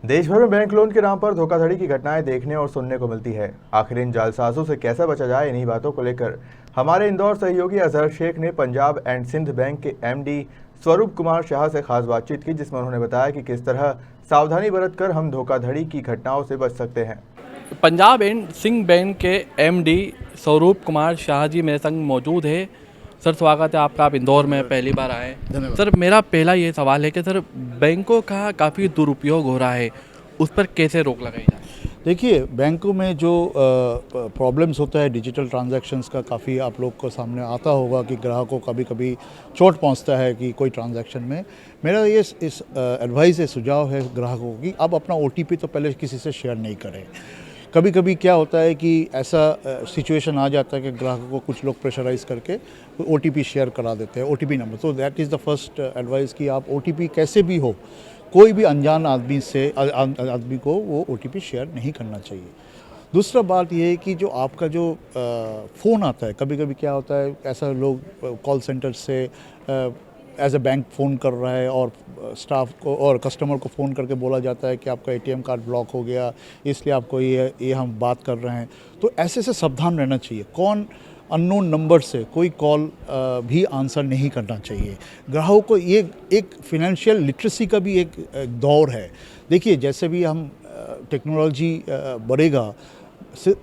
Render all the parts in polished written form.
देश भर में बैंक लोन के नाम पर धोखाधड़ी की घटनाएं देखने और सुनने को मिलती है। आखिर इन जालसाजों से कैसे बचा जाए, इन्हीं बातों को लेकर हमारे इंदौर सहयोगी अजहर शेख ने पंजाब एंड सिंध बैंक के एमडी स्वरूप कुमार शाह से खास बातचीत की, जिसमें उन्होंने बताया कि किस तरह सावधानी बरतकर हम धोखाधड़ी की घटनाओं से बच सकते हैं। पंजाब एंड सिंध बैंक के एमडी स्वरूप कुमार शाह जी मेरे संग मौजूद है। सर, स्वागत है आपका। आप इंदौर में पहली बार आए। धन्यवाद। सर, मेरा पहला ये सवाल है कि सर, बैंकों का काफ़ी दुरुपयोग हो रहा है, उस पर कैसे रोक लगाई जाए? देखिए, बैंकों में जो प्रॉब्लम्स होता है डिजिटल ट्रांजैक्शंस का, काफ़ी आप लोग को सामने आता होगा कि ग्राहकों को कभी कभी चोट पहुंचता है कि कोई ट्रांजैक्शन में। मेरा ये इस एडवाइस है, सुझाव है ग्राहकों की, अब अपना ओटीपी तो पहले किसी से शेयर नहीं करें। कभी कभी क्या होता है कि ऐसा सिचुएशन आ जाता है कि ग्राहकों को कुछ लोग प्रेशराइज करके ओटीपी शेयर करा देते हैं, ओटीपी नंबर। तो that is the first advice कि आप ओटीपी कैसे भी हो, कोई भी अनजान आदमी को वो ओटीपी शेयर नहीं करना चाहिए। दूसरा बात ये है कि जो आपका जो फ़ोन आता है, कभी कभी क्या होता है, ऐसा लोग कॉल सेंटर से एज ए बैंक फ़ोन कर रहा है और स्टाफ को और कस्टमर को फ़ोन करके बोला जाता है कि आपका एटीएम कार्ड ब्लॉक हो गया, इसलिए आपको ये हम बात कर रहे हैं। तो ऐसे से सावधान रहना चाहिए। कौन अननोन नंबर से कोई कॉल भी आंसर नहीं करना चाहिए। ग्राहकों को ये एक फिनेंशियल लिटरेसी का भी एक दौर है। देखिए, जैसे भी हम टेक्नोलॉजी बढ़ेगा,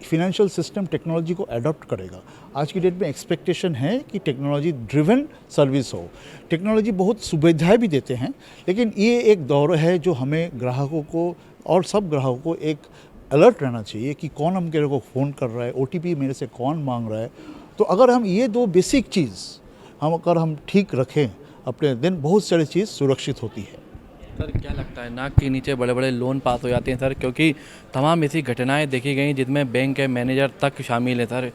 फिनेंशियल सिस्टम टेक्नोलॉजी को अडॉप्ट करेगा। आज की डेट में एक्सपेक्टेशन है कि टेक्नोलॉजी ड्रिवन सर्विस हो। टेक्नोलॉजी बहुत सुविधाएं भी देते हैं, लेकिन ये एक दौर है जो हमें ग्राहकों को और सब ग्राहकों को एक अलर्ट रहना चाहिए कि कौन हम मेरे को फ़ोन कर रहा है, ओटीपी मेरे से कौन मांग रहा है। तो अगर हम ये दो बेसिक चीज़ हम ठीक रखें अपने दिन, बहुत सारी चीज़ सुरक्षित होती है। सर, क्या लगता है, नाक के नीचे बड़े बड़े लोन पास हो जाते हैं सर, क्योंकि तमाम ऐसी घटनाएं देखी गई जिनमें बैंक के मैनेजर तक शामिल है सर।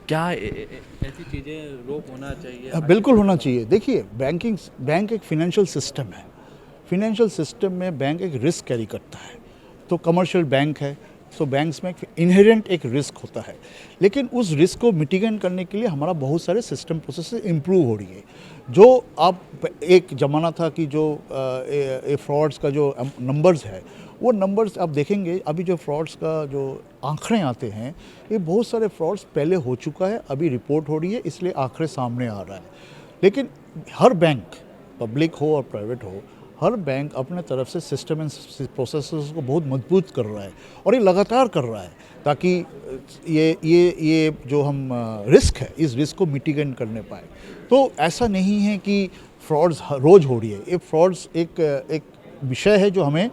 क्या ऐसी चीज़ें रोक होना चाहिए? बिल्कुल होना चाहिए। देखिए, बैंक एक फिनेंशियल सिस्टम है। फिनेंशियल सिस्टम में बैंक एक रिस्क कैरी करता है। तो कमर्शियल बैंक है, तो बैंक्स में इनहेरेंट एक रिस्क होता है, लेकिन उस रिस्क को मिटिगेट करने के लिए हमारा बहुत सारे सिस्टम प्रोसेस इम्प्रूव हो रही है। जो आप एक ज़माना था कि जो फ्रॉड्स का जो नंबर्स है, वो नंबर्स आप देखेंगे अभी जो फ्रॉड्स का जो आंकड़े आते हैं, ये बहुत सारे फ्रॉड्स पहले हो चुका है, अभी रिपोर्ट हो रही है, इसलिए आंकड़े सामने आ रहा है। लेकिन हर बैंक, पब्लिक हो और प्राइवेट हो, हर बैंक अपने तरफ से सिस्टम एंड प्रोसेसेस को बहुत मजबूत कर रहा है और ये लगातार कर रहा है, ताकि ये जो हम रिस्क है, इस रिस्क को मिटिगेट करने पाए। तो ऐसा नहीं है कि फ्रॉड्स रोज़ हो रही है। ये फ्रॉड्स एक विषय है जो हमें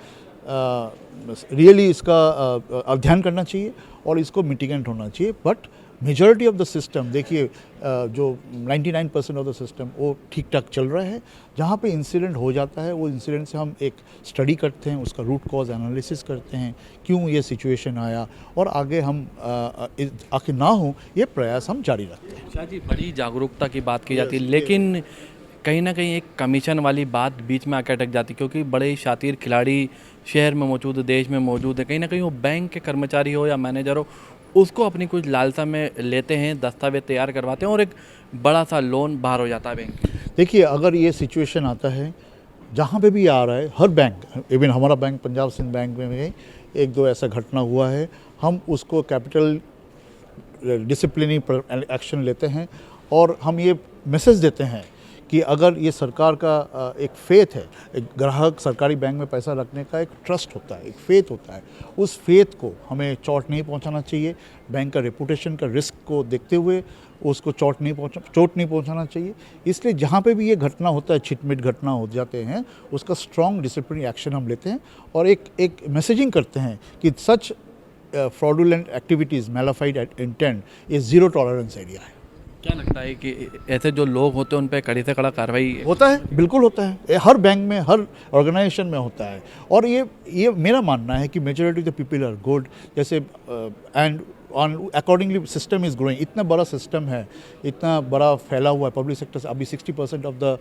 रियली इसका अध्ययन करना चाहिए और इसको मिटिगेट होना चाहिए। But majority of the system, देखिए, जो 99% ऑफ द सिस्टम वो ठीक ठाक चल रहा है। जहाँ पे इंसिडेंट हो जाता है, वो इंसिडेंट से हम एक स्टडी करते हैं, उसका रूट कॉज एनालिसिस करते हैं, क्यों ये सिचुएशन आया, और आगे हम आगे ना हो ये प्रयास हम जारी रखते हैं। शाह जी, बड़ी जागरूकता की बात की जाती है, लेकिन कहीं ना कहीं एक कमीशन वाली बात बीच में आकर अटक जाती है, क्योंकि बड़े शातिर खिलाड़ी शहर में मौजूद है, देश में मौजूद है। कहीं ना कहीं वो बैंक के कर्मचारी हो या मैनेजर हो, उसको अपनी कुछ लालसा में लेते हैं, दस्तावेज तैयार करवाते हैं और एक बड़ा सा लोन बाहर हो जाता है बैंक। देखिए, अगर ये सिचुएशन आता है, जहाँ पे भी आ रहा है, हर बैंक, इवन हमारा बैंक पंजाब सिंध बैंक में भी एक दो ऐसा घटना हुआ है, हम उसको कैपिटल डिसिप्लिनरी एक्शन लेते हैं और हम ये मैसेज देते हैं कि अगर ये सरकार का एक फेथ है, एक ग्राहक सरकारी बैंक में पैसा रखने का एक ट्रस्ट होता है, एक फेथ होता है, उस फेथ को हमें चोट नहीं पहुंचाना चाहिए। बैंक का रेपुटेशन का रिस्क को देखते हुए उसको चोट नहीं पहुंचाना चाहिए। इसलिए जहाँ पे भी ये घटना होता है, छिटमिट घटना हो जाते हैं, उसका स्ट्रॉन्ग डिसिप्लिनरी एक्शन हम लेते हैं और एक मैसेजिंग करते हैं कि सच फ्रॉडुलेंट एक्टिविटीज़, मैलाफाइड इंटेंट, ये ज़ीरो टॉलरेंस एरिया है। क्या लगता है कि ऐसे जो लोग होते हैं उन पर कड़ी से कड़ा कार्रवाई होता है? बिल्कुल होता है। ये हर बैंक में, हर ऑर्गेनाइजेशन में होता है। और ये मेरा मानना है कि majority of the people are good. जैसे and on accordingly system is growing. इतना बड़ा सिस्टम है, इतना बड़ा फैला हुआ है पब्लिक सेक्टर से। अभी 60% ऑफ द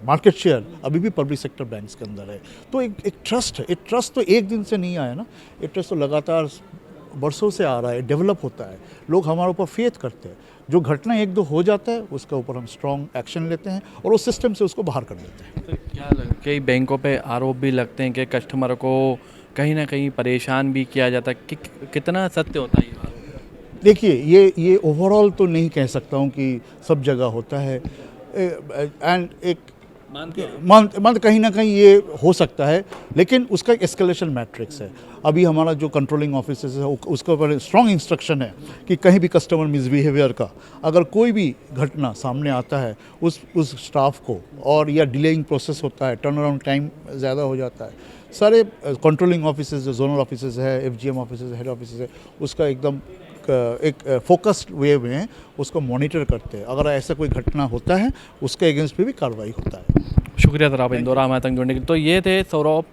मार्केट शेयर अभी भी पब्लिक सेक्टर बैंक्स के अंदर है। तो एक ट्रस्ट है। एक ट्रस्ट तो एक दिन से नहीं आया ना, एक ट्रस्ट तो लगातार बरसों से आ रहा है, डेवलप होता है, लोग हमारे ऊपर फेथ करते हैं। जो घटना एक दो हो जाता है उसके ऊपर हम स्ट्रॉन्ग एक्शन लेते हैं और उस सिस्टम से उसको बाहर कर देते हैं। तो क्या कई बैंकों पे आरोप भी लगते हैं कि कस्टमर को कहीं ना कहीं परेशान भी किया जाता है कि कितना सत्य होता है ये बात? देखिए, ये ओवरऑल तो नहीं कह सकता हूँ कि सब जगह होता है, एंड एक मानते हैं मान कहीं ना कहीं ये हो सकता है, लेकिन उसका एक एस्केलेशन मैट्रिक्स है। अभी हमारा जो कंट्रोलिंग ऑफिसर्स है उसके ऊपर स्ट्रॉन्ग इंस्ट्रक्शन है कि कहीं भी कस्टमर मिसबिहेवियर का अगर कोई भी घटना सामने आता है उस स्टाफ को, और या डिलेइंग प्रोसेस होता है, टर्न अराउंड टाइम ज़्यादा हो जाता है, सारे कंट्रोलिंग ऑफिसर्स, जोनल ऑफिसर्स है, FGM ऑफिसर्स, हेड ऑफिसर्स है, उसका एकदम एक फोकस्ड वे में उसको मॉनिटर करते हैं। अगर ऐसा कोई घटना होता है उसके अगेंस्ट पे भी कार्रवाई होता है। शुक्रिया सर आप इंदौर हमारे तक जुड़ने के लिए। तो ये थे सौरभ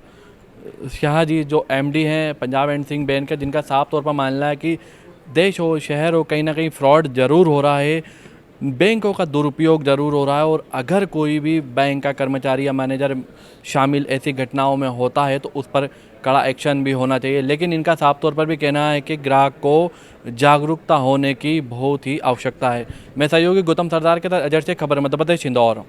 शाह जी जो MD हैं पंजाब एंड सिंध बैंक के, जिनका साफ तौर पर मानना है कि देश हो शहर हो कहीं ना कहीं फ्रॉड ज़रूर हो रहा है, बैंकों का दुरुपयोग ज़रूर हो रहा है, और अगर कोई भी बैंक का कर्मचारी या मैनेजर शामिल ऐसी घटनाओं में होता है तो उस पर कड़ा एक्शन भी होना चाहिए। लेकिन इनका साफ तौर पर भी कहना है कि ग्राहक को जागरूकता होने की बहुत ही आवश्यकता है। मैं सहयोगी गौतम सरदार के साथ अजय से खबर मध्य प्रदेश इंदौर।